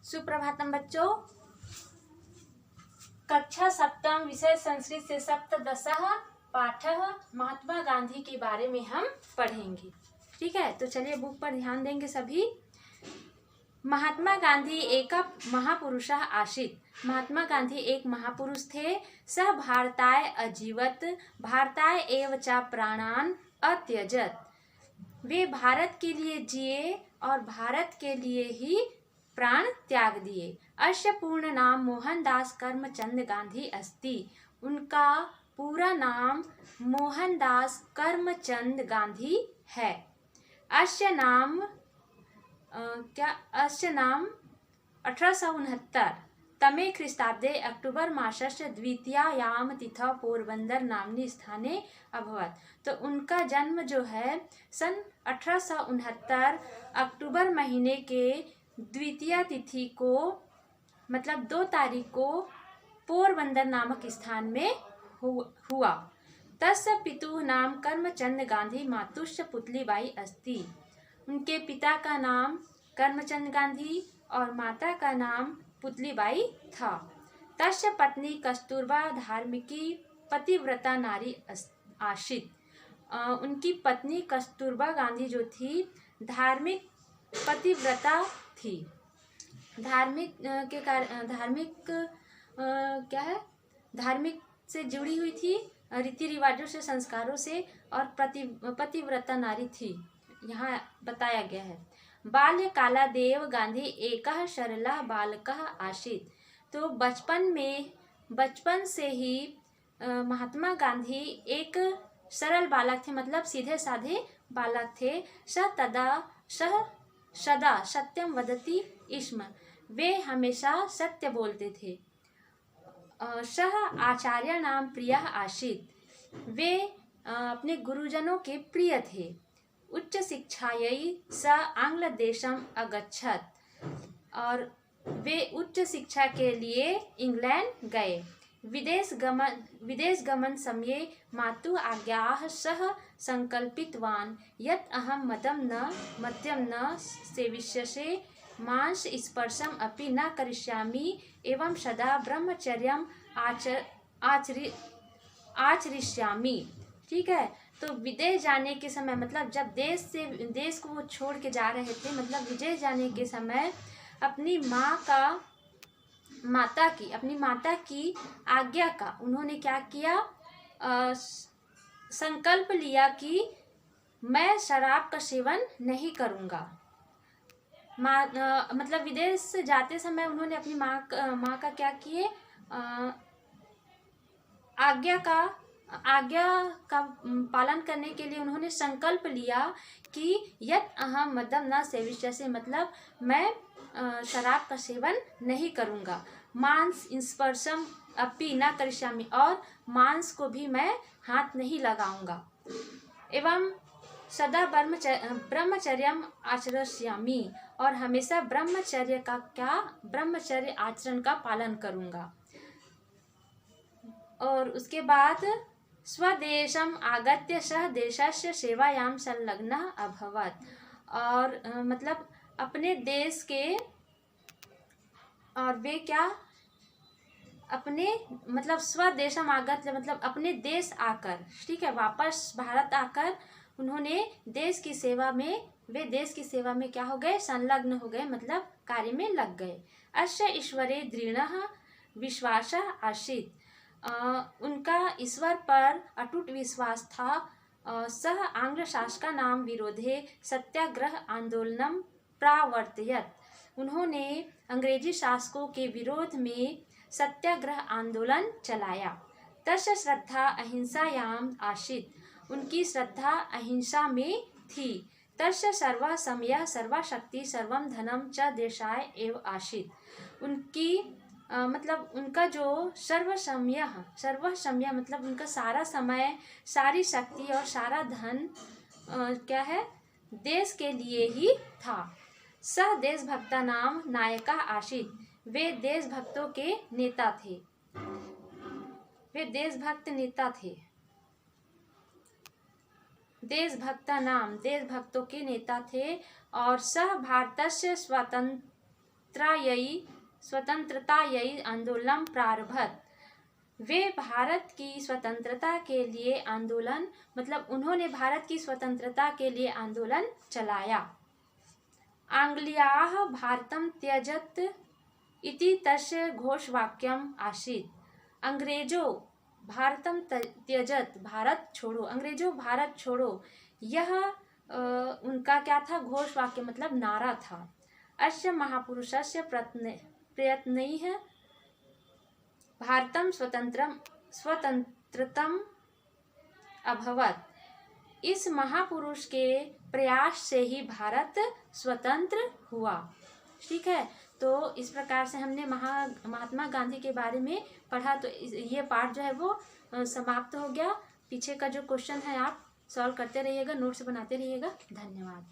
सुप्रभातम बच्चों। कक्षा सप्तम विषय संस्कृत से सप्तदशः पाठः महात्मा गांधी के बारे में हम पढ़ेंगे। ठीक है, तो चलिए बुक पर ध्यान देंगे सभी। महात्मा गांधी एक महापुरुषः आसीत्। महात्मा गांधी एक महापुरुष थे। सः भारताय अजीवत, भारताय एव च प्राणान् अत्यजत। वे भारत के लिए जिए और भारत के लिए ही प्राण त्याग दिए। अस्य पूर्ण नाम मोहनदास करमचंद गांधी अस्ति। उनका पूरा नाम मोहनदास करमचंद गांधी है। अस्य नाम 1869 तमे ख्रीष्टाब्दे अक्टूबर मासस्य द्वितीयायां तिथौ पोरबंदर नाम्नि स्थाने अभवत्। तो उनका जन्म जो है सन 1869 अक्टूबर महीने के द्वितीय तिथि को, मतलब 2 तारीख को पोरबंदर नामक स्थान में हुआ। तस्य पितुः नाम करमचंद गांधी, मातुश्च पुतलीबाई अस्ति। उनके पिता का नाम करमचंद गांधी और माता का नाम पुतलीबाई था। तस्य पत्नी कस्तूरबा धार्मिकी पतिव्रता नारी आसीत्। उनकी पत्नी कस्तूरबा गांधी जो थी धार्मिक पतिव्रता थी। धार्मिक से जुड़ी हुई थी, रीति रिवाजों से, संस्कारों से, और पतिव्रता नारी थी, यहाँ बताया गया है। बाल्यकालादेव गांधी एकः सरलः बालकः आसीत्। तो बचपन से ही महात्मा गांधी एक सरल बालक थे, मतलब सीधे साधे बालक थे। सः सदा सत्यम वदति स्म। वे हमेशा सत्य बोलते थे। सः आचार्याणां प्रियः आसीत्। वे अपने गुरुजनों के प्रिय थे। उच्च शिक्षायै स आंग्लदेशम् अगच्छत्। और वे उच्च शिक्षा के लिए इंग्लैंड गए। विदेश गमन समये मातुः आज्ञाः सः संकल्पितवान् यत् अहं मद्यं न सेविष्ये, मांस स्पर्शम अपि न करिष्यामि एवं सदा ब्रह्मचर्यम आचरिष्यामि। ठीक है, तो विदेश जाने के समय, मतलब जब देश को वो छोड़ के जा रहे थे, मतलब विदेश जाने के समय अपनी माता की आज्ञा का उन्होंने क्या किया, संकल्प लिया कि मैं शराब का सेवन नहीं करूँगा। मतलब विदेश से जाते समय उन्होंने अपनी माँ का क्या किए, आज्ञा का पालन करने के लिए उन्होंने संकल्प लिया कि यत् अहम मद्यं न सेविष्ये, मतलब मैं शराब का सेवन नहीं करूँगा। मांस स्पर्शम अपि न करिष्यामि, और मांस को भी मैं हाथ नहीं लगाऊंगा। एवं सदा ब्रह्मचर्यम आचरिष्यामि, और हमेशा ब्रह्मचर्य आचरण का पालन करूंगा। और उसके बाद स्वदेशम आगत्य सह देशस्य सेवायां संलग्नः अभवत्। और मतलब अपने देश के, और वे क्या, अपने मतलब स्वदेशम आगत्य मतलब अपने देश आकर, ठीक है, वापस भारत आकर उन्होंने देश की सेवा में क्या हो गए, संलग्न हो गए, मतलब कार्य में लग गए। अस्य ईश्वरे दृढ़ः विश्वासः आसीत्। उनका ईश्वर पर अटूट विश्वास था। सः आंग्ल शासकानां विरोधे सत्याग्रह आंदोलनम प्रावर्तयत्। उन्होंने अंग्रेजी शासकों के विरोध में सत्याग्रह आंदोलन चलाया। तस्य श्रद्धा अहिंसायाम आसीत्। उनकी श्रद्धा अहिंसा में थी। तस्य सर्वः समयः सर्वशक्ति सर्वं धनम च देशाय एव आसीत्। उनकी मतलब उनका जो सर्वसमय मतलब उनका सारा समय, सारी शक्ति और सारा धन क्या है, देश के लिए ही था। सः देशभक्ता नाम नायकः आसीत्। वे देशभक्तों के नेता थे। वे देशभक्त नेता थे। देशभक्तों के नेता थे। और सः भारतस्य स्वतंत्र स्वतंत्रतायी आंदोलन प्रारभत। वे भारत की स्वतंत्रता के लिए आंदोलन मतलब उन्होंने भारत की स्वतंत्रता के लिए आंदोलन चलाया। आंग्लेयाः भारतं त्यजत इति तस्य घोषवाक्यम आसीत्। अंग्रेजों भारतम त्यजत भारत छोड़ो, अंग्रेजों भारत छोड़ो, यह उनका क्या था, घोष वाक्य मतलब नारा था। अस्य महापुरुषस्य प्रयत्नैः भारतम स्वतंत्रतम अभवत। इस महापुरुष के प्रयास से ही भारत स्वतंत्र हुआ। ठीक है, तो इस प्रकार से हमने महात्मा गांधी के बारे में पढ़ा। तो ये पार्ट जो है वो समाप्त हो गया। पीछे का जो क्वेश्चन है आप सॉल्व करते रहिएगा, नोट्स बनाते रहिएगा। धन्यवाद।